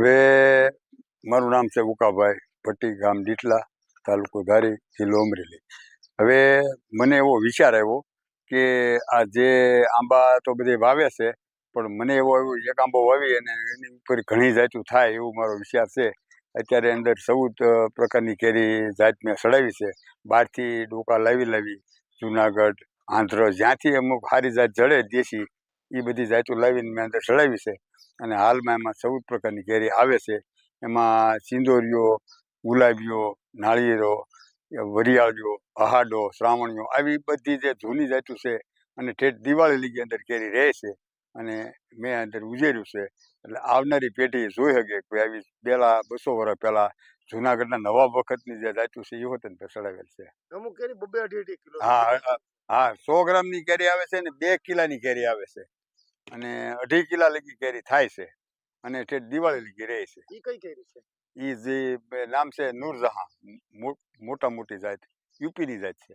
હવે મારું નામ છે ઉકાભાઈ ભટ્ટી, ગામ ડીટલા, તાલુકો ધારી, જિલ્લો અમરેલી. હવે મને એવો વિચાર આવ્યો કે આ જે આંબા તો બધે વાવે છે, પણ મને એવો એક આંબો વાવી અને એની ઉપર ઘણી જાતું થાય એવું મારો વિચાર છે. અત્યારે અંદર 14 પ્રકારની કેરી જાત મેં સડાવી છે. બહારથી ડોકા લાવી જુનાગઢ, આંધ્ર, જ્યાંથી અમુક સારી જાત જડે દેશી, એ બધી જાતો લાવીને મેં અંદર ચડાવી છે. અને હાલમાં એમાં 14 પ્રકારની કેરી આવે છે. એમાં સિંદોરીઓ, ગુલાબીઓ, નાળિયેરો, વરિયાળીઓ, અહાડો, શ્રાવણીઓ, આવી બધી જે જૂની જાતું છે અને ઠેઠ દિવાળી લગી અંદર કેરી રહે છે. અને મેં અંદર ઉજેર્યું છે, એટલે આવનારી પેઢી જોઈ શકે કે આવી પહેલા 200 વર્ષ પહેલા જુનાગઢના નવાબ વખતની જે જાતું છે એ વતન પર ચડાવેલ છે. અમુક કેરી 2-2.5 કિલો. હા 100 ગ્રામની કેરી આવે છે ને 2 કિલાની કેરી આવે છે, અને 2.5 કિલા લગી કેરી થાય છે, અને ઠેઠ દિવાળી લગી રહે છે. ઈ કઈ કેરી છે? એ જે નામ છે નૂરજહાં, મોટા મોટી જાત, યુપીની જાત છે.